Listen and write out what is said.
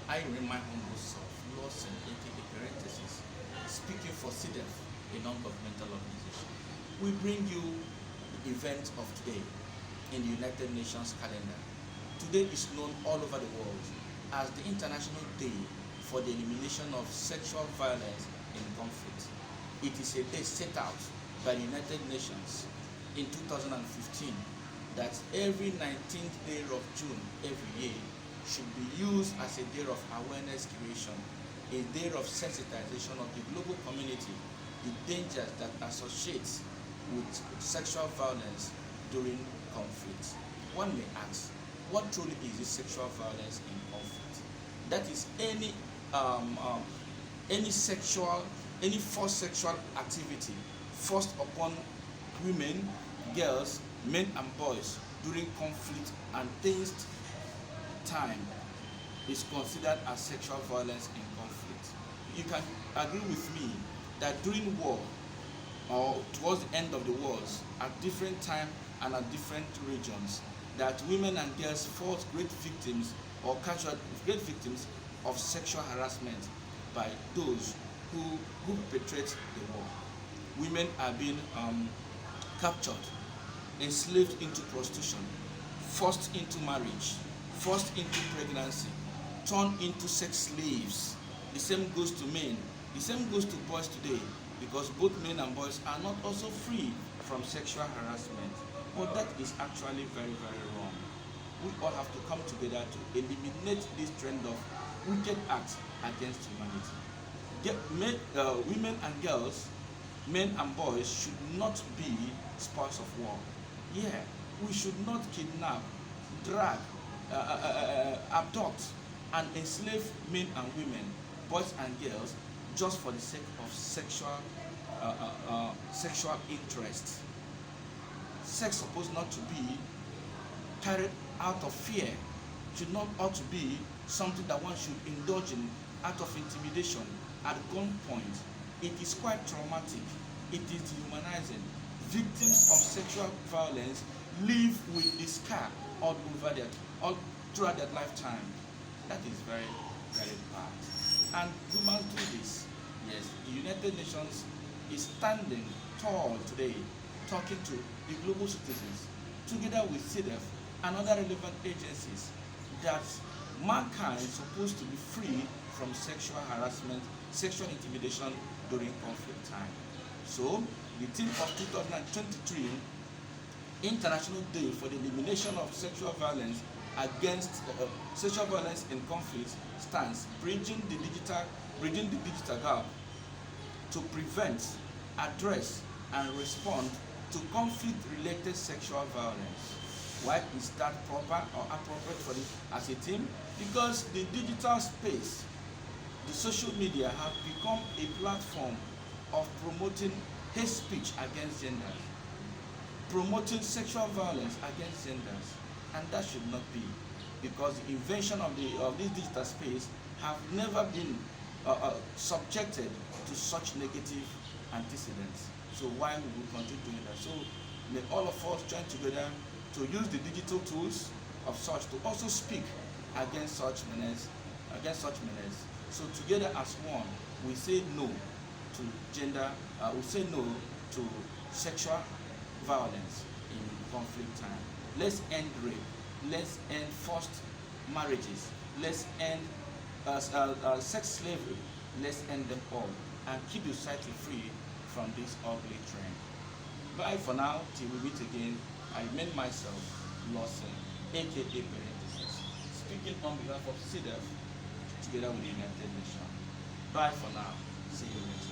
I remain my humble self, Lawson, aka parenthesis, speaking for CDEF, a non-governmental organization. We bring you the event of today in the United Nations calendar. Today is known all over the world as the International Day for the Elimination of Sexual Violence in Conflict. It is a day set out by the United Nations in 2015 that every 19th day of June every year should be used as a day of awareness creation, a day of sensitization of the global community, the dangers that associate with sexual violence during conflict. One may ask, what truly is this sexual violence in conflict? That is any forced sexual activity forced upon women, girls, men and boys during conflict and tensed time is considered as sexual violence in conflict. You can agree with me that during war or towards the end of the wars, at different times and at different regions, that women and girls fall great victims of sexual harassment by those who perpetrate the war. Women are being captured, enslaved into prostitution, forced into marriage, forced into pregnancy, turned into sex slaves. The same goes to men. The same goes to boys today, because both men and boys are not also free from sexual harassment. But that is actually very, very wrong. We all have to come together to eliminate this trend of wicked acts against humanity. Women and girls, men and boys should not be spoils of war. Yeah, we should not kidnap, drag, abduct, and enslave men and women, boys and girls, just for the sake of sexual interest. Sex supposed not to be carried out of fear, should not ought to be something that one should indulge in out of intimidation at gunpoint. It is quite traumatic. It is dehumanizing. Victims of sexual violence live with the scar all throughout their lifetime. That is very, very bad. And humans do this. Yes, the United Nations is standing tall today, talking to the global citizens, together with CDEF and other relevant agencies, that mankind is supposed to be free from sexual harassment, sexual intimidation during conflict time. So, the theme of 2023 International Day for the Elimination of Sexual Violence Sexual Violence in Conflict stands bridging the digital gap to prevent, address, and respond to conflict-related sexual violence. Why is that proper or appropriate for this as a theme? Because the digital space, the social media, have become a platform of promoting hate speech against genders, promoting sexual violence against genders, and that should not be, because the invention of this digital space have never been subjected to such negative antecedents. So why would we continue doing that? So may all of us join together to use the digital tools of such to also speak against such menace. So together as one, we say no to gender. We say no to sexual violence in conflict time. Let's end rape. Let's end forced marriages. Let's end sex slavery. Let's end them all and keep the society free from this ugly trend. Bye for now, till we meet again. I remain myself, Lawson, aka Parenthesis, speaking on behalf of CDEF together with the United Nations. Bye for now. See you next time.